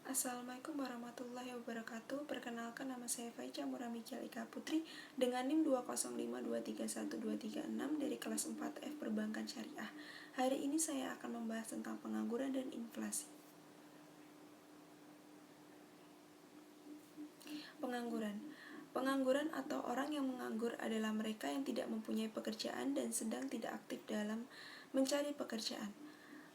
Assalamualaikum warahmatullahi wabarakatuh. Perkenalkan, nama saya Faiza Muramijal Ika Putri dengan NIM 205231236 dari kelas 4F Perbankan Syariah. Hari ini saya akan membahas tentang pengangguran dan inflasi. Pengangguran atau orang yang menganggur adalah mereka yang tidak mempunyai pekerjaan dan sedang tidak aktif dalam mencari pekerjaan.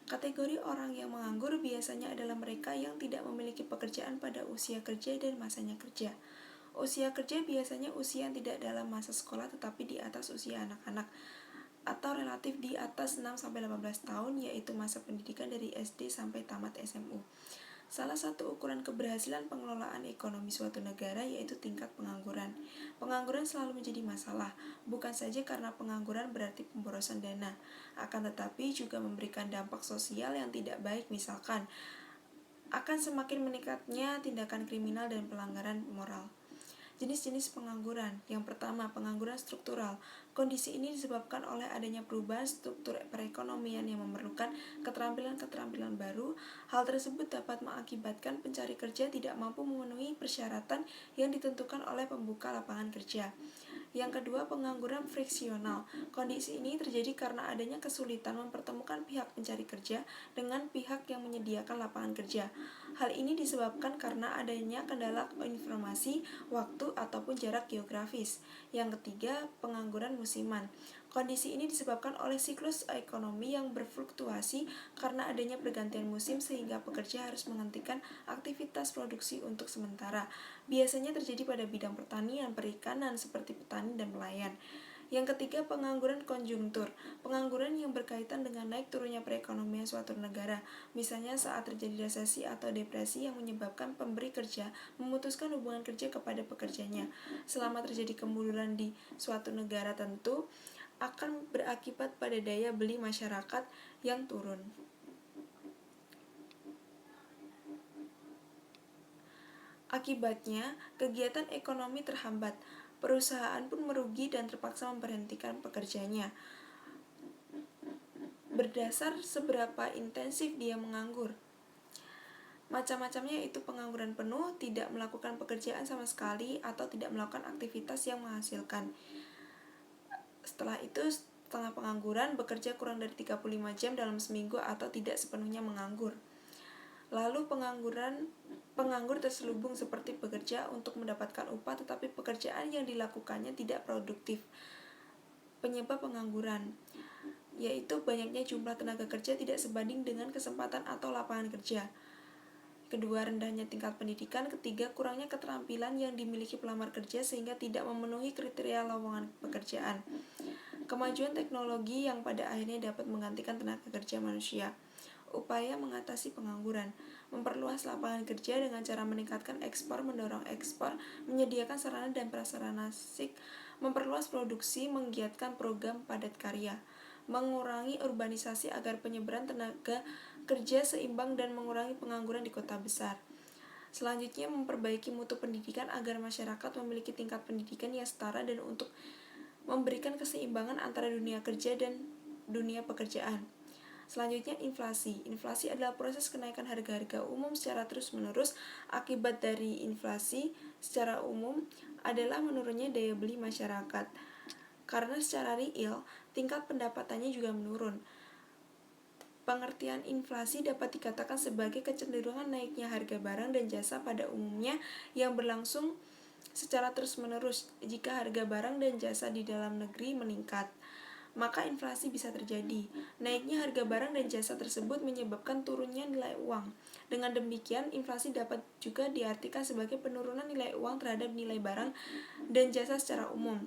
Kategori orang yang menganggur biasanya adalah mereka yang tidak memiliki pekerjaan pada usia kerja dan masanya kerja. Usia kerja biasanya usia yang tidak dalam masa sekolah tetapi di atas usia anak-anak atau relatif di atas 6-18 tahun, yaitu masa pendidikan dari SD sampai tamat SMU. Salah satu ukuran keberhasilan pengelolaan ekonomi suatu negara yaitu tingkat pengangguran. Pengangguran selalu menjadi masalah, bukan saja karena pengangguran berarti pemborosan dana, akan tetapi juga memberikan dampak sosial yang tidak baik, misalkan akan semakin meningkatnya tindakan kriminal dan pelanggaran moral. Jenis-jenis pengangguran. Yang pertama, pengangguran struktural. Kondisi ini disebabkan oleh adanya perubahan struktur perekonomian yang memerlukan keterampilan-keterampilan baru. Hal tersebut dapat mengakibatkan pencari kerja tidak mampu memenuhi persyaratan yang ditentukan oleh pembuka lapangan kerja. Yang kedua, pengangguran friksional. Kondisi ini terjadi karena adanya kesulitan mempertemukan pihak pencari kerja dengan pihak yang menyediakan lapangan kerja. Hal ini disebabkan karena adanya kendala informasi, waktu, ataupun jarak geografis. Yang ketiga, pengangguran musiman. Kondisi ini disebabkan oleh siklus ekonomi yang berfluktuasi karena adanya pergantian musim sehingga pekerja harus menghentikan aktivitas produksi untuk sementara. Biasanya terjadi pada bidang pertanian, perikanan seperti petani dan nelayan. Yang ketiga, pengangguran konjungtur. Pengangguran yang berkaitan dengan naik turunnya perekonomian suatu negara, misalnya saat terjadi resesi atau depresi yang menyebabkan pemberi kerja memutuskan hubungan kerja kepada pekerjanya. Selama terjadi kemunduran di suatu negara tentu, akan berakibat pada daya beli masyarakat yang turun. Akibatnya, kegiatan ekonomi terhambat, perusahaan pun merugi dan terpaksa memberhentikan pekerjanya. Berdasar seberapa intensif dia menganggur. Macam-macamnya yaitu pengangguran penuh, tidak melakukan pekerjaan sama sekali, atau tidak melakukan aktivitas yang menghasilkan. Setelah itu, setengah pengangguran, bekerja kurang dari 35 jam dalam seminggu atau tidak sepenuhnya menganggur. Lalu penganggur terselubung seperti bekerja untuk mendapatkan upah tetapi pekerjaan yang dilakukannya tidak produktif. Penyebab pengangguran yaitu banyaknya jumlah tenaga kerja tidak sebanding dengan kesempatan atau lapangan kerja. Kedua, rendahnya tingkat pendidikan. Ketiga, kurangnya keterampilan yang dimiliki pelamar kerja sehingga tidak memenuhi kriteria lowongan pekerjaan. Kemajuan teknologi yang pada akhirnya dapat menggantikan tenaga kerja manusia. Upaya mengatasi pengangguran, memperluas lapangan kerja dengan cara meningkatkan ekspor, mendorong ekspor, menyediakan sarana dan prasarana SIK, memperluas produksi, menggiatkan program padat karya, mengurangi urbanisasi agar penyebaran tenaga kerja seimbang dan mengurangi pengangguran di kota besar. Selanjutnya, memperbaiki mutu pendidikan agar masyarakat memiliki tingkat pendidikan yang setara dan untuk memberikan keseimbangan antara dunia kerja dan dunia pekerjaan. Selanjutnya, inflasi. Inflasi adalah proses kenaikan harga-harga umum secara terus-menerus. Akibat dari inflasi secara umum adalah menurunnya daya beli masyarakat. Karena secara real, tingkat pendapatannya juga menurun. Pengertian inflasi dapat dikatakan sebagai kecenderungan naiknya harga barang dan jasa pada umumnya yang berlangsung secara terus-menerus. Jika harga barang dan jasa di dalam negeri meningkat, maka inflasi bisa terjadi. Naiknya harga barang dan jasa tersebut menyebabkan turunnya nilai uang. Dengan demikian, inflasi dapat juga diartikan sebagai penurunan nilai uang terhadap nilai barang dan jasa secara umum.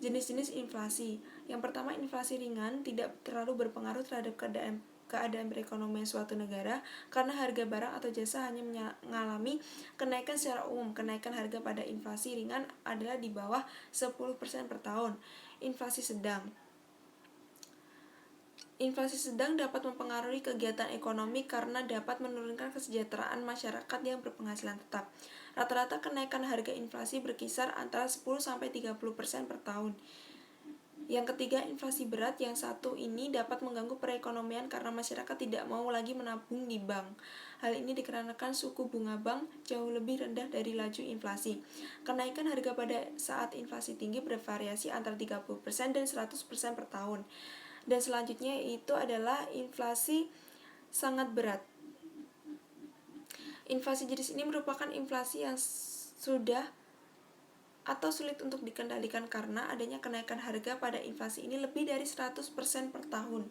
Jenis-jenis inflasi. Yang pertama, inflasi ringan tidak terlalu berpengaruh terhadap keadaan perekonomian suatu negara karena harga barang atau jasa hanya mengalami kenaikan secara umum. Kenaikan harga pada inflasi ringan adalah di bawah 10% per tahun. Inflasi sedang. Inflasi sedang dapat mempengaruhi kegiatan ekonomi karena dapat menurunkan kesejahteraan masyarakat yang berpenghasilan tetap. Rata-rata kenaikan harga inflasi berkisar antara 10-30% per tahun. Yang ketiga, inflasi berat. Yang satu ini dapat mengganggu perekonomian karena masyarakat tidak mau lagi menabung di bank. Hal ini dikarenakan suku bunga bank jauh lebih rendah dari laju inflasi. Kenaikan harga pada saat inflasi tinggi bervariasi antara 30% dan 100% per tahun. Dan selanjutnya itu adalah inflasi sangat berat. Inflasi jenis ini merupakan inflasi yang sudah atau sulit untuk dikendalikan karena adanya kenaikan harga pada inflasi ini lebih dari 100% per tahun.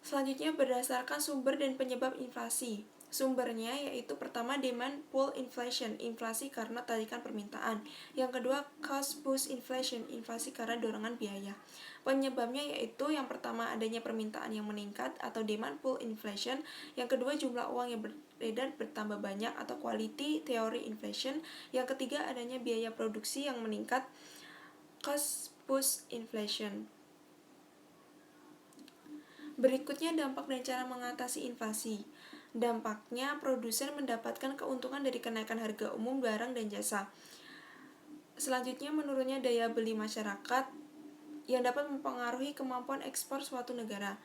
Selanjutnya berdasarkan sumber dan penyebab inflasi. Sumbernya yaitu pertama demand pull inflation, inflasi karena tarikan permintaan. Yang kedua cost push inflation, inflasi karena dorongan biaya. Penyebabnya yaitu yang pertama adanya permintaan yang meningkat atau demand pull inflation, yang kedua jumlah uang yang beredar bertambah banyak atau quality theory inflation, yang ketiga adanya biaya produksi yang meningkat cost push inflation. Berikutnya dampak dan cara mengatasi inflasi. Dampaknya, produsen mendapatkan keuntungan dari kenaikan harga umum barang dan jasa. Selanjutnya, menurunnya daya beli masyarakat yang dapat mempengaruhi kemampuan ekspor suatu negara.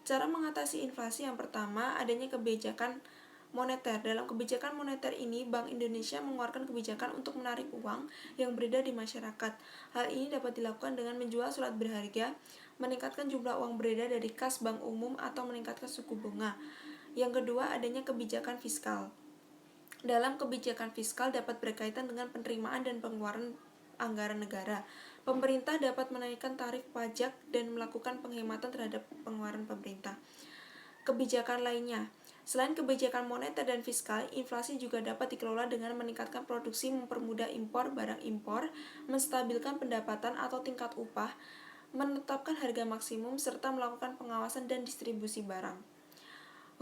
Cara mengatasi inflasi yang pertama, adanya kebijakan moneter. Dalam kebijakan moneter ini, Bank Indonesia mengeluarkan kebijakan untuk menarik uang yang beredar di masyarakat. Hal ini dapat dilakukan dengan menjual surat berharga, meningkatkan jumlah uang beredar dari kas bank umum, atau meningkatkan suku bunga. Yang kedua, adanya kebijakan fiskal. Dalam kebijakan fiskal dapat berkaitan dengan penerimaan dan pengeluaran anggaran negara. Pemerintah dapat menaikkan tarif pajak dan melakukan penghematan terhadap pengeluaran pemerintah. Kebijakan lainnya, selain kebijakan moneter dan fiskal, inflasi juga dapat dikelola dengan meningkatkan produksi, mempermudah impor barang impor, menstabilkan pendapatan atau tingkat upah, menetapkan harga maksimum, serta melakukan pengawasan dan distribusi barang.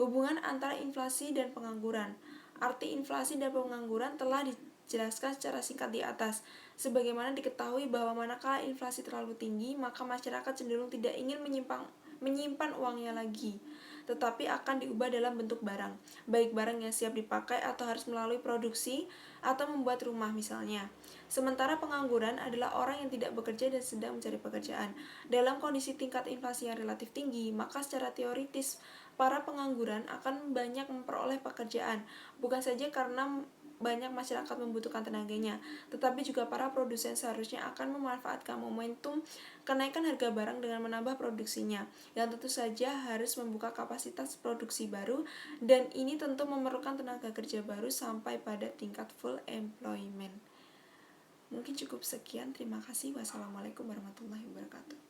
Hubungan antara inflasi dan pengangguran. Arti inflasi dan pengangguran telah dijelaskan secara singkat di atas. Sebagaimana diketahui bahwa manakala inflasi terlalu tinggi, maka masyarakat cenderung tidak ingin menyimpan uangnya lagi, tetapi akan diubah dalam bentuk barang, baik barang yang siap dipakai atau harus melalui produksi atau membuat rumah misalnya. Sementara pengangguran adalah orang yang tidak bekerja dan sedang mencari pekerjaan. Dalam kondisi tingkat inflasi yang relatif tinggi, maka secara teoritis para pengangguran akan banyak memperoleh pekerjaan, bukan saja karena banyak masyarakat membutuhkan tenaganya, tetapi juga para produsen seharusnya akan memanfaatkan momentum kenaikan harga barang dengan menambah produksinya, yang tentu saja harus membuka kapasitas produksi baru, dan ini tentu memerlukan tenaga kerja baru sampai pada tingkat full employment. Mungkin cukup sekian, terima kasih. Wassalamualaikum warahmatullahi wabarakatuh.